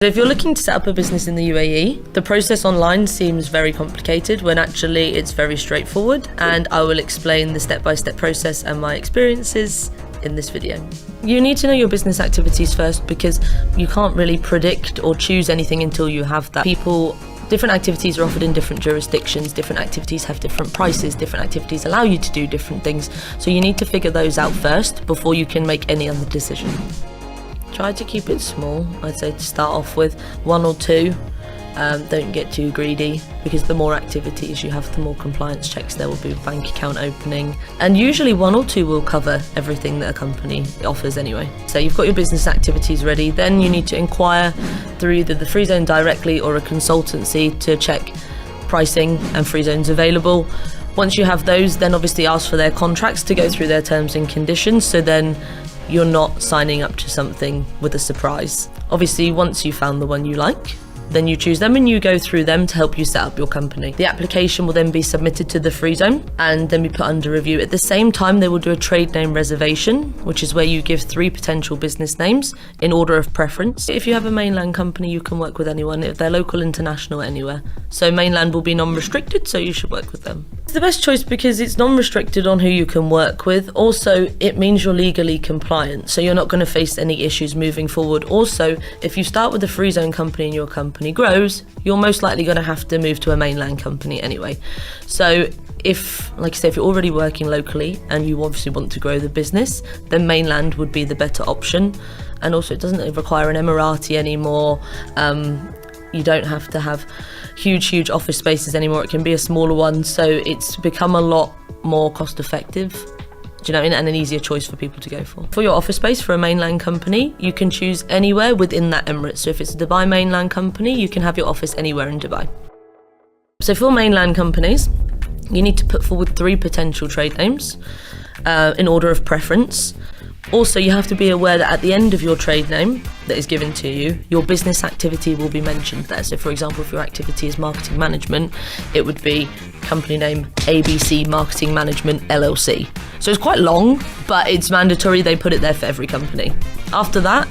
If you're looking to set up a business in the UAE, the process online seems very complicated when actually it's very straightforward, and I will explain the step-by-step process and my experiences in this video. You need to know your business activities first, because you can't really predict or choose anything until you have that. Different activities are offered in different jurisdictions, different activities have different prices, different activities allow you to do different things, so you need to figure those out first before you can make any other decision. Try to keep it small. I'd say to start off with 1 or 2. Don't get too greedy, because the more activities you have, the more compliance checks there will be with bank account opening. And usually 1 or 2 will cover everything that a company offers anyway. So you've got your business activities ready, then you need to inquire through either the free zone directly or a consultancy to check pricing and free zones available. Once you have those, then obviously ask for their contracts to go through their terms and conditions, so then you're not signing up to something with a surprise. Obviously, once you've found the one you like, then you choose them and you go through them to help you set up your company. The application will then be submitted to the free zone and then be put under review. At the same time, they will do a trade name reservation, which is where you give 3 potential business names in order of preference. If you have a mainland company, you can work with anyone. If they're local, international, anywhere. So mainland will be non-restricted, so you should work with them. It's the best choice because it's non-restricted on who you can work with. Also, it means you're legally compliant, so you're not going to face any issues moving forward. Also, if you start with a free zone company and your company grows, you're most likely going to have to move to a mainland company anyway. So if, like I say, if you're already working locally and you obviously want to grow the business, then mainland would be the better option. And also, it doesn't require an Emirati anymore. You don't have to have huge office spaces anymore. It can be a smaller one, so it's become a lot more cost effective. Do you know what I mean? And an easier choice for people to go for. For your office space for a mainland company, you can choose anywhere within that emirate. So if it's a Dubai mainland company, you can have your office anywhere in Dubai. So for mainland companies, you need to put forward 3 potential trade names in order of preference. Also, you have to be aware that at the end of your trade name that is given to you, your business activity will be mentioned there. So for example, if your activity is marketing management, it would be company name ABC Marketing Management LLC. So it's quite long, but it's mandatory. They put it there for every company. After that,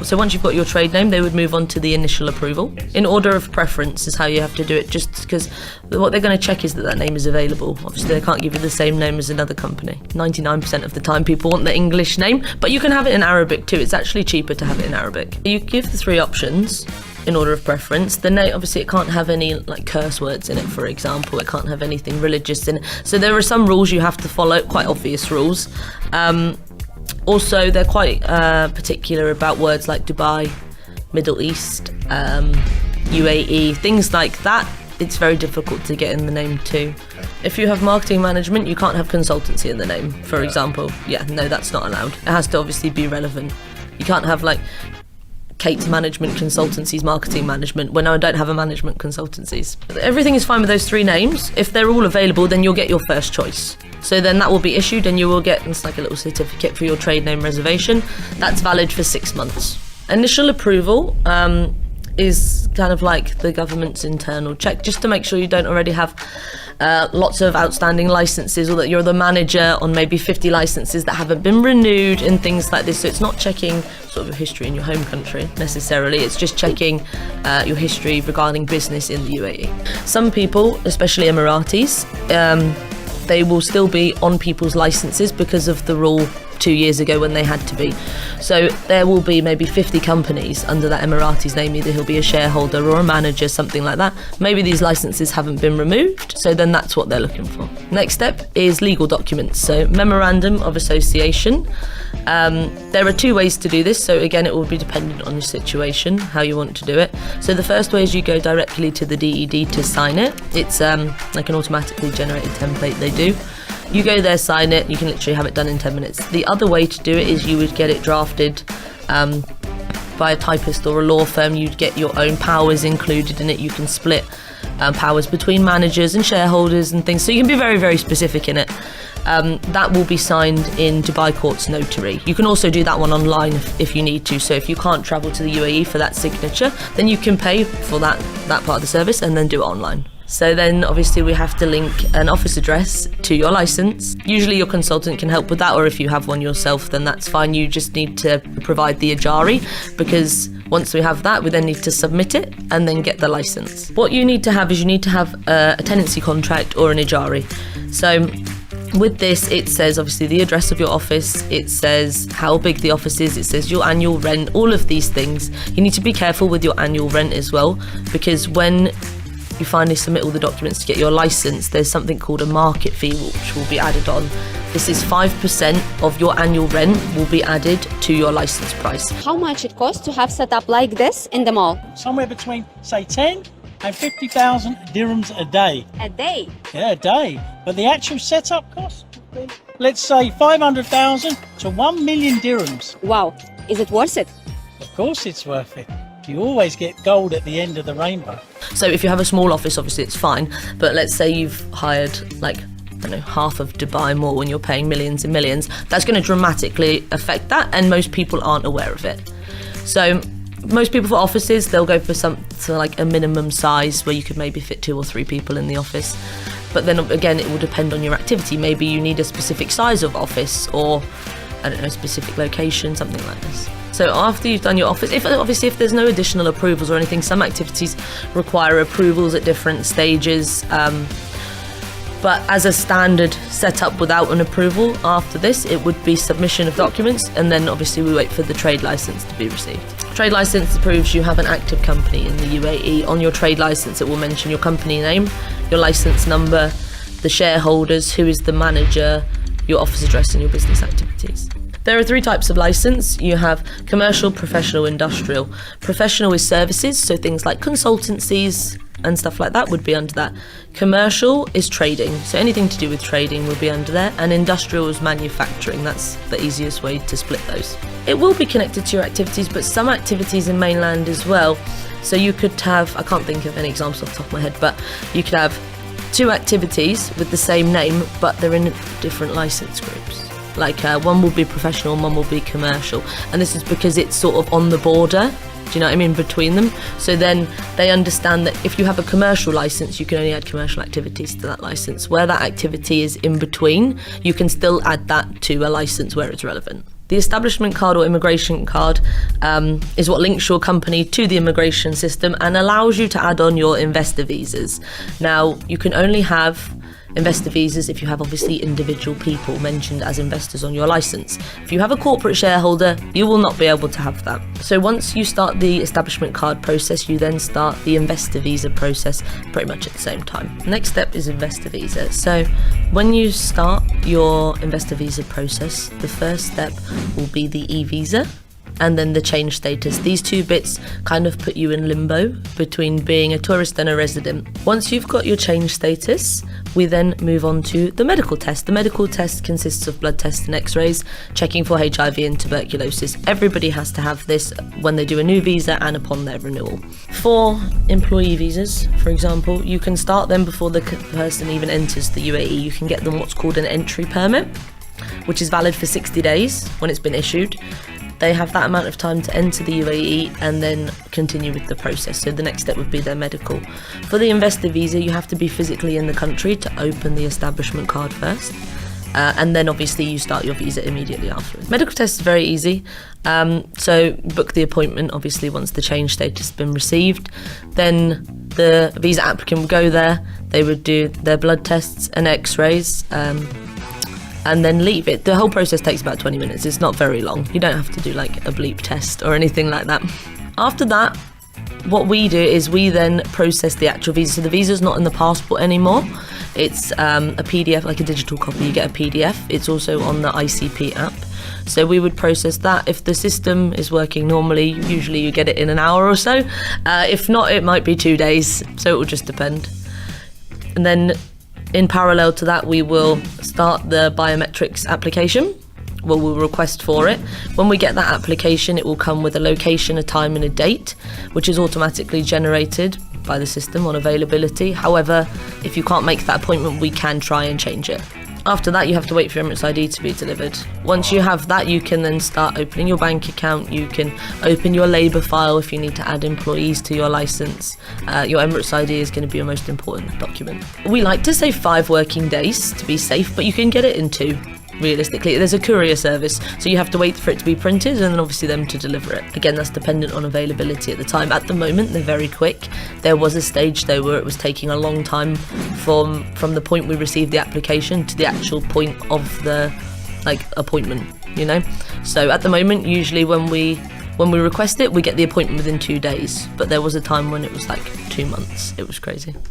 so once you've got your trade name, they would move on to the initial approval. In order of preference is how you have to do it, just because what they're going to check is that name is available. Obviously, they can't give you the same name as another company. 99% of the time, people want the English name, but you can have it in Arabic too. It's actually cheaper to have it in Arabic. You give the 3 options in order of preference. The name, obviously, it can't have any like curse words in it, for example. It can't have anything religious in it. So there are some rules you have to follow, quite obvious rules. Also, they're quite particular about words like Dubai, Middle East, UAE, things like that. It's very difficult to get in the name too. If you have marketing management, you can't have consultancy in the name, for example. Yeah, no, that's not allowed. It has to obviously be relevant. You can't have like Kate's Management Consultancies Marketing Management when I don't have a management consultancies. Everything is fine with those 3 names. If they're all available, then you'll get your first choice. So then that will be issued and you will get, it's like a little certificate for your trade name reservation. That's valid for 6 months. Initial approval is kind of like the government's internal check, just to make sure you don't already have lots of outstanding licenses, or that you're the manager on maybe 50 licenses that haven't been renewed and things like this. So it's not checking sort of your history in your home country necessarily, it's just checking your history regarding business in the UAE. Some people, especially Emiratis, they will still be on people's licenses because of the rule 2 years ago when they had to be. So there will be maybe 50 companies under that Emirati's name. Either he'll be a shareholder or a manager, something like that. Maybe these licenses haven't been removed, so then that's what they're looking for. Next step is legal documents. So memorandum of association. There are 2 ways to do this, so again it will be dependent on your situation, how you want to do it. So the first way is you go directly to the DED to sign it. It's like an automatically generated template they do. You go there, sign it, you can literally have it done in 10 minutes. The other way to do it is you would get it drafted by a typist or a law firm. You'd get your own powers included in it. You can split powers between managers and shareholders and things. So you can be very specific in it. That will be signed in Dubai Court's notary. You can also do that one online if you need to. So if you can't travel to the UAE for that signature, then you can pay for that part of the service and then do it online. So then obviously we have to link an office address to your license. Usually your consultant can help with that, or if you have one yourself, then that's fine. You just need to provide the Ajari, because Once we have that, we then need to submit it and then get the license. What you need to have is you need to have a tenancy contract or an ijari. So with this, it says obviously the address of your office, it says how big the office is, it says your annual rent, all of these things. You need to be careful with your annual rent as well, because when you finally submit all the documents to get your license, there's something called a market fee which will be added on. This is 5% of your annual rent will be added to your license price. How much it costs to have set up like this in the mall? Somewhere between, say, 10 and 50,000 dirhams a day. A day? Yeah, a day. But the actual setup cost would be, let's say, 500,000 to 1 million dirhams. Wow. Is it worth it? Of course it's worth it. You always get gold at the end of the rainbow. So if you have a small office, obviously it's fine. But let's say you've hired half of Dubai Mall when you're paying millions and millions. That's going to dramatically affect that, and most people aren't aware of it. So most people for offices, they'll go for like a minimum size where you could maybe fit 2 or 3 people in the office. But then again, it will depend on your activity. Maybe you need a specific size of office, or I don't know, specific location, something like this. So after you've done your office, if there's no additional approvals or anything, some activities require approvals at different stages. But as a standard setup without an approval, after this, it would be submission of documents, and then obviously we wait for the trade license to be received. Trade license proves you have an active company in the UAE. On your trade license, it will mention your company name, your license number, the shareholders, who is the manager, your office address, and your business activities. There are 3 types of license. You have commercial, professional, industrial. Professional is services, so things like consultancies and stuff like that would be under that. Commercial is trading, so anything to do with trading will be under there. And industrial is manufacturing. That's the easiest way to split those. It will be connected to your activities, but some activities in mainland as well. So you could have, I can't think of any examples off the top of my head, but you could have 2 activities with the same name, but they're in different license groups. Like one will be professional and one will be commercial. And this is because it's sort of on the border, do you know what I mean, between them. So then they understand that if you have a commercial license, you can only add commercial activities to that license. Where that activity is in between, you can still add that to a license where it's relevant. The establishment card or immigration card is what links your company to the immigration system and allows you to add on your investor visas. Now, you can only have investor visas if you have obviously individual people mentioned as investors on your license. If you have a corporate shareholder, you will not be able to have that. So once you start the establishment card process, you then start the investor visa process pretty much at the same time. Next step is investor visa. So when you start your investor visa process, the first step will be the e-visa and then the change status. These 2 bits kind of put you in limbo between being a tourist and a resident. Once you've got your change status, we then move on to the medical test. The medical test consists of blood tests and x-rays, checking for HIV and tuberculosis. Everybody has to have this when they do a new visa and upon their renewal. For employee visas, for example, you can start them before the person even enters the UAE. You can get them what's called an entry permit, which is valid for 60 days when it's been issued. They have that amount of time to enter the UAE and then continue with the process. So the next step would be their medical. For the investor visa, you have to be physically in the country to open the establishment card first. And then obviously you start your visa immediately afterwards. Medical test is very easy. So book the appointment, obviously, once the change status has been received. Then the visa applicant would go there. They would do their blood tests and x-rays. And then leave it. The whole process takes about 20 minutes. It's not very long. You don't have to do like a bleep test or anything like that. After that, what we do is we then process the actual visa. So the visa's not in the passport anymore. It's a PDF, like a digital copy. You get a PDF. It's also on the ICP app. So we would process that. If the system is working normally, usually you get it in an hour or so. If not, it might be 2 days. So it will just depend. And then in parallel to that, we will start the biometrics application. We'll request for it. When we get that application, it will come with a location, a time and a date, which is automatically generated by the system on availability. However, if you can't make that appointment, we can try and change it. After that, you have to wait for your Emirates ID to be delivered. Once you have that, you can then start opening your bank account. You can open your labour file if you need to add employees to your licence. Your Emirates ID is going to be your most important document. We like to say 5 working days to be safe, but you can get it in 2. realistically. There's a courier service, so you have to wait for it to be printed and then obviously them to deliver it. Again, that's dependent on availability at the time. At the moment, they're very quick. There was a stage though where it was taking a long time from the point we received the application to the actual point of the appointment, you know. So at the moment, usually when we request it, we get the appointment within 2 days, but there was a time when it was like 2 months. It was crazy.